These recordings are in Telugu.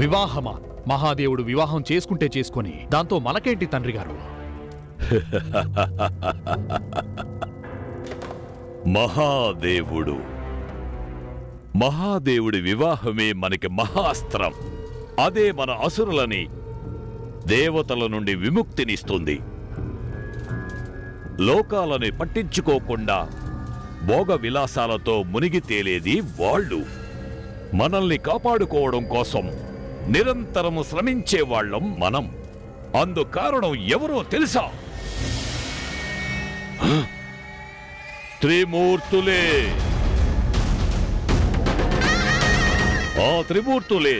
వివాహమా? మహాదేవుడు వివాహం చేసుకుంటే చేసుకొని దాంతో మనకేంటి తండ్రి గారు? మహాదేవుడి వివాహమే మనకి మహాస్త్రం. అదే మన అసురులని దేవతల నుండి విముక్తినిస్తుంది. లోకాలని పట్టించుకోకుండా భోగ విలాసాలతో మునిగి తేలేది వాళ్ళు. మనల్ని కాపాడుకోవడం కోసం నిరంతరము శ్రమించేవాళ్లం మనం. అందుకారణం ఎవరో తెలుసా? త్రిమూర్తులే. ఆ త్రిమూర్తులే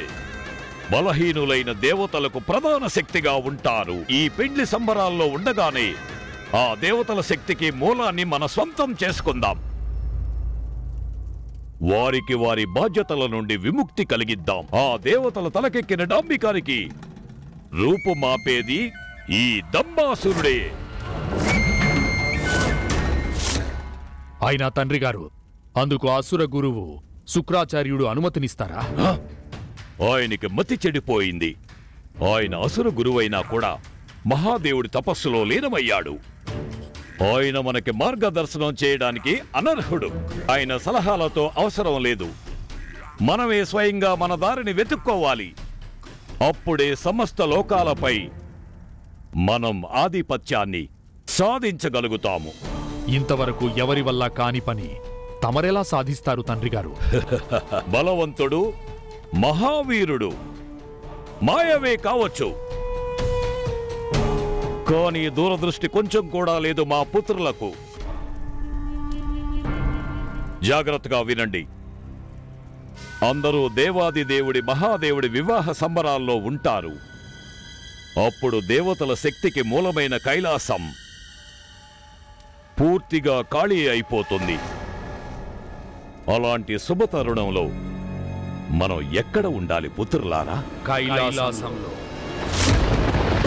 బలహీనులైన దేవతలకు ప్రధాన శక్తిగా ఉంటారు. ఈ పెండ్లి సంబరాల్లో ఉండగానే ఆ దేవతల శక్తికి మూలాన్ని మన స్వంతం చేసుకుందాం. వారికి వారి బాధ్యతల నుండి విముక్తి కలిగిద్దాం. ఆ దేవతల తలకెక్కిన డాంబికానికి రూపుమాపేది ఈ దంబాసురుడే. అయినా తండ్రి గారు, అందుకు అసుర గురువు శుక్రాచార్యుడు అనుమతినిస్తారా? ఆయనకి మతి చెడిపోయింది. ఆయన అసుర గురువైనా కూడా మహాదేవుడి తపస్సులో లీనమయ్యాడు. ఆయన మనకి మార్గదర్శనం చేయడానికి అనర్హుడు. ఆయన సలహాలతో అవసరం లేదు. మనమే స్వయంగా మన దారిని వెతుక్కోవాలి. అప్పుడే సమస్త లోకాలపై మనం ఆధిపత్యాన్ని సాధించగలుగుతాము. ఇంతవరకు ఎవరి వల్ల కాని పని తమరెలా సాధిస్తారు తండ్రి గారు? బలవంతుడు, మహావీరుడు, మాయవే కావచ్చు. కానీ దూరదృష్టి కొంచెం కూడా లేదు మా పుత్రులకు. జాగ్రత్తగా వినండి. అందరూ దేవాది దేవుడి మహాదేవుడి వివాహ సంబరాల్లో ఉంటారు. అప్పుడు దేవతల శక్తికి మూలమైన కైలాసం పూర్తిగా ఖాళీ అయిపోతుంది. అలాంటి శుభతరుణంలో మనం ఎక్కడ ఉండాలి పుత్రులారా? కైలాసంలో.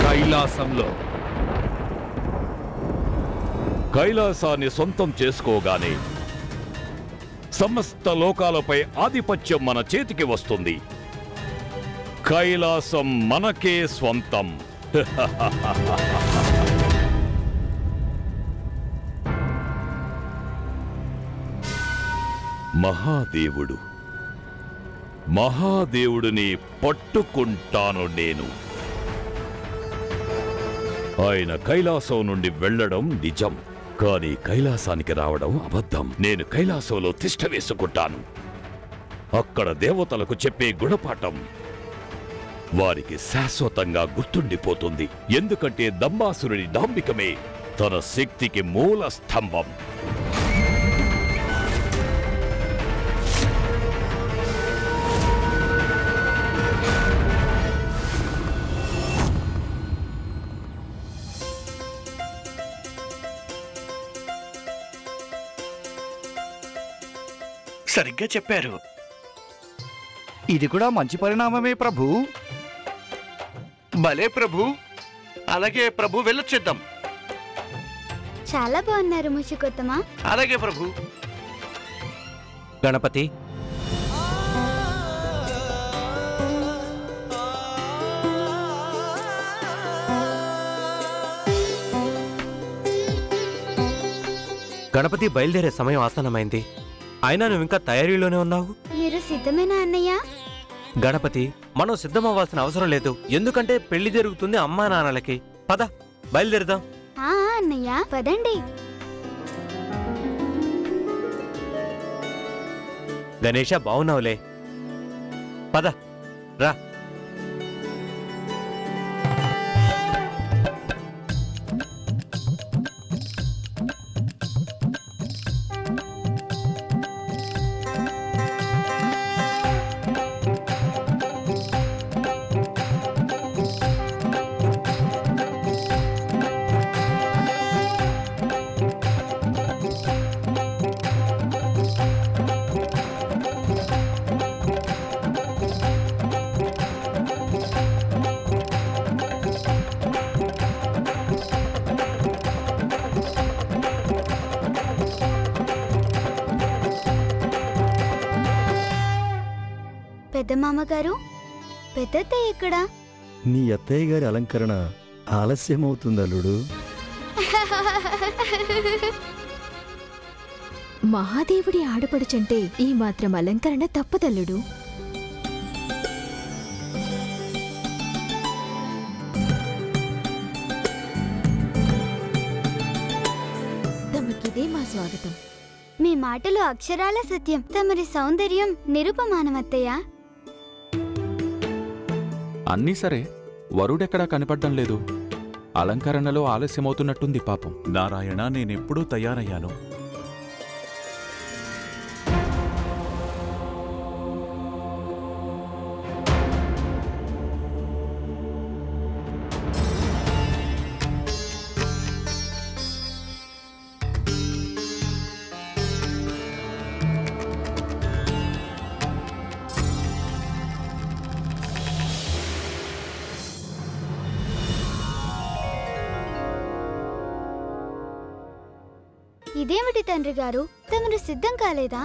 కైలాసంలో. కైలాసాన్ని సొంతం చేసుకోగానే సమస్త లోకాలపై ఆధిపత్యం మన చేతికి వస్తుంది. కైలాసం మనకే స్వంతం. మహాదేవుడిని పట్టుకుంటాను నేను. ఆయన కైలాసం నుండి వెళ్లడం నిజం, కానీ కైలాసానికి రావడం అబద్ధం. నేను కైలాసంలో తిష్ట వేసుకుంటాను. అక్కడ దేవతలకు చెప్పే గుణపాఠం వారికి శాశ్వతంగా గుర్తుండిపోతుంది. ఎందుకంటే దంబాసురుడి డాంబికమే తన శక్తికి మూల స్తంభం. సరిగ్గా చెప్పారు. ఇది కూడా మంచి పరిణామమే ప్రభు. భలే ప్రభు. అలాగే ప్రభు, వెళ్ళొచ్చేద్దాం. చాలా బాగున్నారు ముషికొత్తమా. అలాగే ప్రభు. గణపతి, గణపతి బయలుదేరే సమయం ఆసన్నమైంది. అయినా నువ్వు ఇంకా తయారీలోనే ఉన్నావు. మీరు సిద్ధమేనా అన్నయ్య? గణపతి, మనం సిద్ధమవ్వాల్సిన అవసరం లేదు. ఎందుకంటే పెళ్లి జరుగుతుంది అమ్మా నాన్నలకి. పద, బయలుదేరుదాం. అన్నయ్య పదండి. గణేష, బావున్నావులే. పద, రా. పెద్ద మామగారు, పెద్దత్తయ్య ఎక్కడా? నీ అత్తయ్య గారి అలంకరణ ఆలస్యమవుతుంది అల్లుడు. మహాదేవుడి ఆడపడుచంటే ఈ మాత్రం అలంకరణ తప్పదల్లుడు. తమకిదే మా స్వాగతం. మీ మాటలు అక్షరాల సత్యం. తమరి సౌందర్యం నిరుపమానమత్తయ్య. అన్నీ సరే, వరుడెక్కడా కనపడ్డం లేదు. అలంకరణలో ఆలస్యమవుతున్నట్టుంది పాపం. నారాయణ, నేనెప్పుడూ తయారయ్యాను. ఇదేమిటి తండ్రి గారు, తమరు సిద్ధం కాలేదా?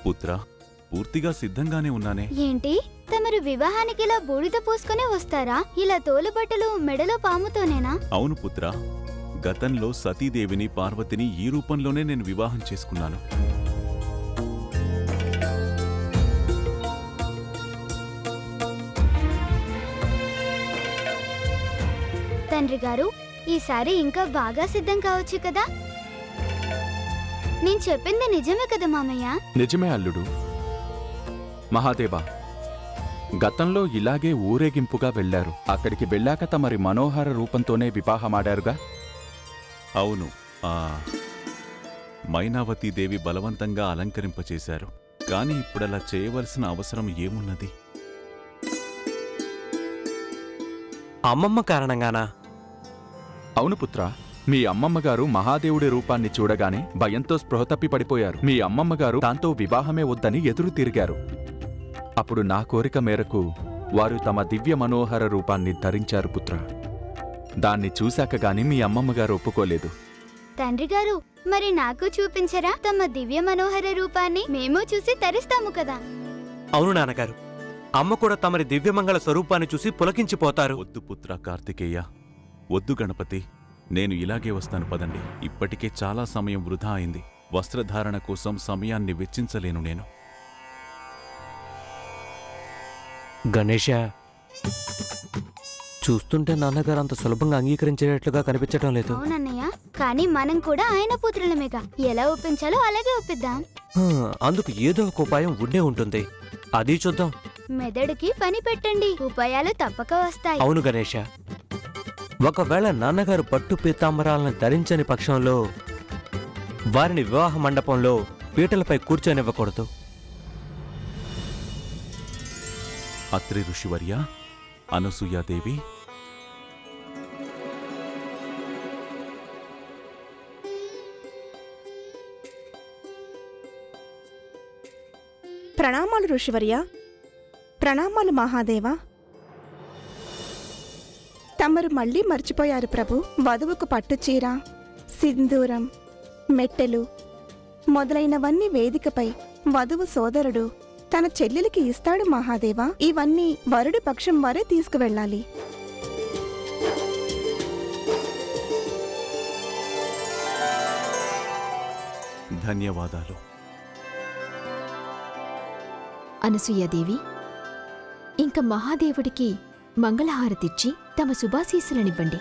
పుత్ర, పూర్తిగా సిద్ధంగానే ఉన్నానే. ఏంటి, తమరు వివాహానికి ఇలా బూడిద పూసుకునే వస్తారా? ఇలా తోలుబట్టలు మెడలో పాముతోనేనా? అవును పుత్ర, గతంలో సతీదేవిని పార్వతిని ఈ రూపంలోనే నేను వివాహం చేసుకున్నాను. తండ్రి గారు, ఈసారి ఇంకా బాగా సిద్ధం కావచ్చు కదా? నేను చెప్పింది నిజమే కదా మామయ్య? నిజమే అల్లుడు. మహాదేవా, గతంలో ఇలాగే ఊరేగింపుగా వెళ్లారు. అక్కడికి వెళ్ళాక తమరి మనోహర రూపంతోనే వివాహమాడారుగా? అవును, మైనావతీదేవి బలవంతంగా అలంకరింపచేశారు. కాని ఇప్పుడలా చేయవలసిన అవసరం ఏమున్నది? అమ్మమ్మ కారణంగానా? అవును పుత్ర, మీ అమ్మమ్మగారు మహాదేవుడి రూపాన్ని చూడగానే భయంతో స్పృహ తప్పి పడిపోయారు. మీ అమ్మమ్మగారు దాంతో వివాహమే వద్దని ఎదురు తిరిగారు. అప్పుడు నా కోరిక మేరకు వారు తమ దివ్య మనోహర రూపాన్ని ధరించారు పుత్ర. దాన్ని చూశాక గాని మీ అమ్మమ్మగారు ఒప్పుకోలేదు. తండ్రి గారు, మరి నాకు చూపించరా తమ దివ్య మనోహర రూపాన్ని? మేము చూసి తరిస్తాము కదా. అవును నాన్నగారు, అమ్మ కూడా తమరి దివ్యమంగళ స్వరూపాన్ని చూసి పులకించిపోతారు. వద్దు పుత్ర కార్తికేయ, వద్దు గణపతి, నేను ఇలాగే వస్తాను పదండి. ఇప్పటికే చాలా సమయం వృధా అయింది. వస్త్రధారణ కోసం సమయాన్ని వెచ్చించలేను నేను. గణేష, చూస్తుంటే నాన్నగారు అంత సులభంగా అంగీకరించేటట్లుగా కనిపించడం లేదు. అవునన్నయ్య, కానీ మనం కూడా ఆయన పుత్రులమేగా. ఎలా ఒప్పించాలో అలాగే ఒప్పిద్దాం. అందుకు ఏదో ఒక ఉపాయం ఉండే ఉంటుంది. అది చూద్దాం. మెదడుకి పని పెట్టండి, ఉపాయాలు తప్పక వస్తాయి. అవును గణేష, ఒకవేళ నాన్నగారు పట్టు పీతాంబరాలను ధరించని పక్షంలో వారిని వివాహ మండపంలో పీటలపై కూర్చొనివ్వకూడదు. అత్రి ఋషివర్య, అనసూయాదేవి, ప్రణామాలు ఋషివర్య. ప్రణామాలు మహాదేవా. తమరు మళ్ళీ మర్చిపోయారు ప్రభు. వధువుకు పట్టుచీర, సింధూరం, మెట్టెలు మొదలైనవన్నీ వేదికపై వధువు సోదరుడు తన చెల్లెలికి ఇస్తాడు మహాదేవా. ఇవన్నీ వరుడి పక్షం వారే తీసుకువెళ్ళాలి. ధన్యవాదాలు. అనసూయాదేవి, ఇంక మహాదేవుడికి మంగళహారతిచ్చి తమ శుభాశీస్సులనివ్వండి.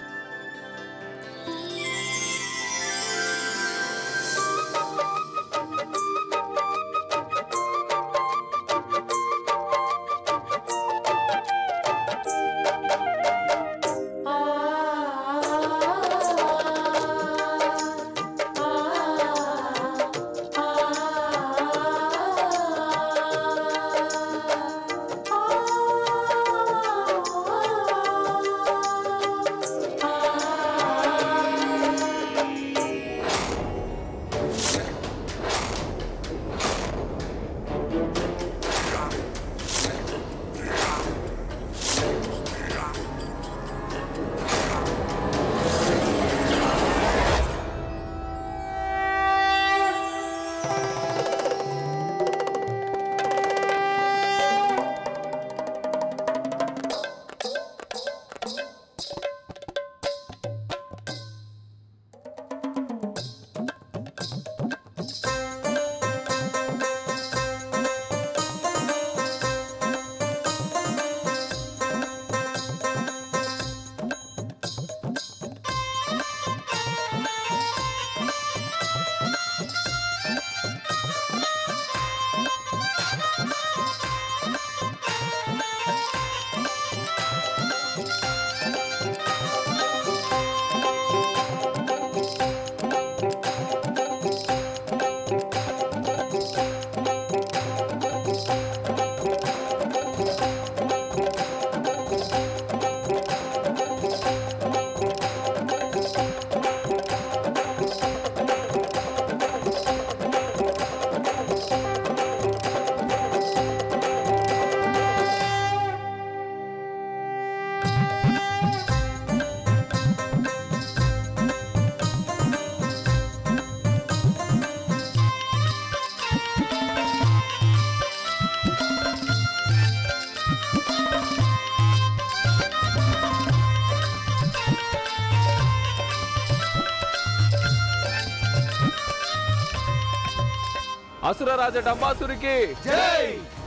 అసురరాజ డంబాసురికి జై!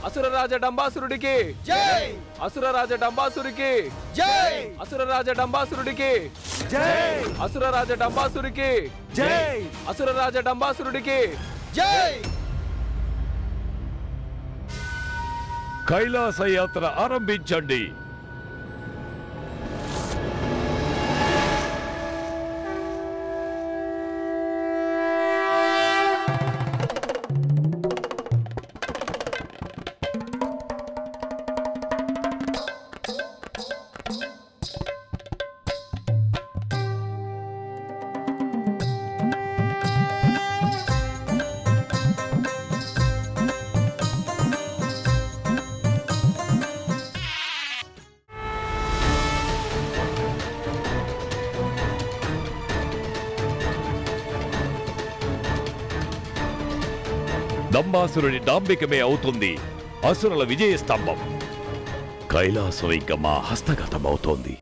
అసురరాజ డంబాసురుడికి జై! అసురరాజ డంబాసురికి జై! అసురరాజ డంబాసురుడికి జై! అసురరాజ డంబాసురికి జై! అసురరాజ డంబాసురుడికి జై! కైలాస యాత్ర ఆరంభించండి. దంబాసురుడి డాంబికమే అవుతుంది అసురుల విజయ స్తంభం. కైలాసం ఇక మా హస్తగతమవుతోంది.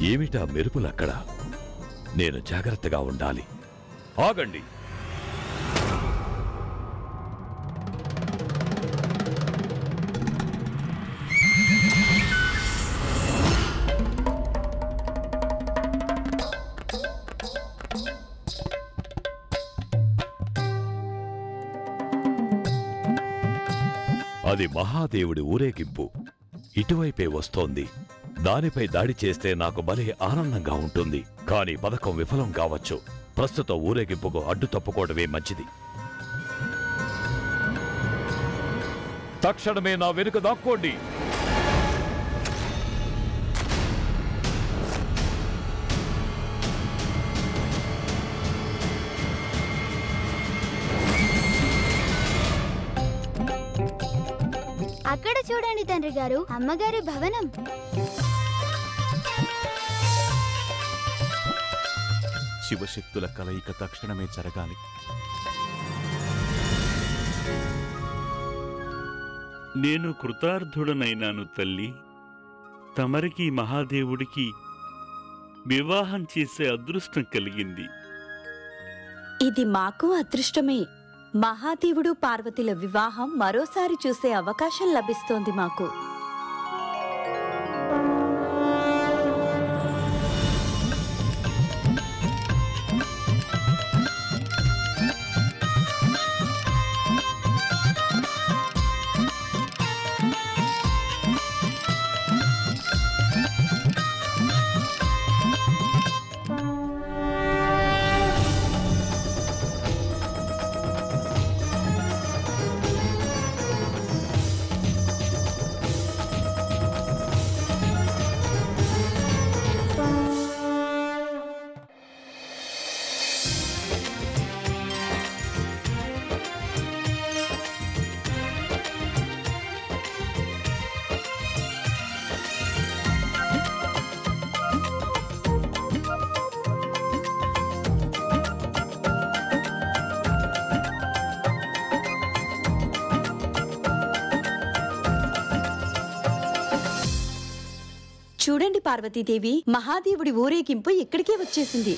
ఏమిటా మెరుపులక్కడ? నేను జాగ్రత్తగా ఉండాలి. ఆగండి. అది మహాదేవుడి ఊరేగింపు. ఇటువైపే వస్తోంది. దానిపై దాడి చేస్తే నాకు భలే ఆనందంగా ఉంటుంది. కానీ పథకం విఫలం కావచ్చు. ప్రస్తుతం ఊరేగింపుకు అడ్డు తప్పుకోవడమే మంచిది. తక్షణమే నా వెనుక దాక్కోండి. అక్కడ చూడండి తండ్రి గారు, అమ్మగారి భవనం. శివశక్తుల కలయిక తక్షణమే జరగాలి. నేను కృతార్థుడనైనాను తల్లి. తమరికి మహాదేవుడికి వివాహం చేసే అదృష్టం కలిగింది. ఇది మాకు అదృష్టమే. మహాదేవుడు పార్వతిల వివాహం మరోసారి చూసే అవకాశం లభిస్తోంది మాకు. చూడండి పార్వతీదేవి, మహాదేవుడి ఊరేగింపు ఇక్కడికే వచ్చేసింది.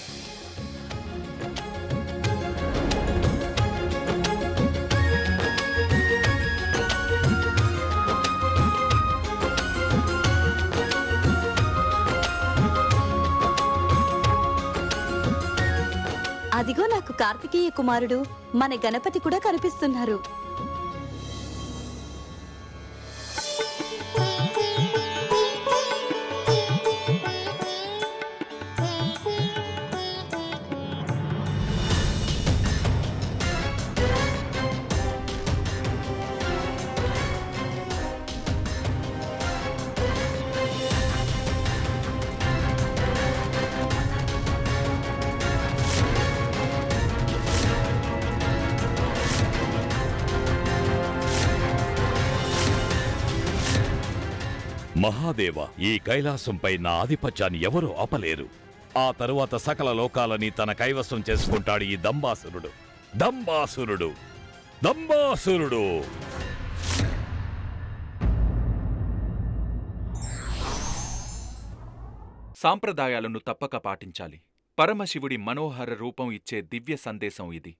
అదిగో నాకు కార్తికేయ కుమారుడు మన గణపతి కూడా కనిపిస్తున్నారు. మహాదేవ, ఈ కైలాసంపై నా ఆధిపత్యాన్ని ఎవరూ ఆపలేరు. ఆ తరువాత సకల లోకాలని తన కైవసం చేసుకుంటాడు ఈ దంబాసురుడు. దంబాసురుడు దంబాసురుడు సాంప్రదాయాలను తప్పక పాటించాలి. పరమశివుడి మనోహర రూపం ఇచ్చే దివ్య సందేశం ఇది.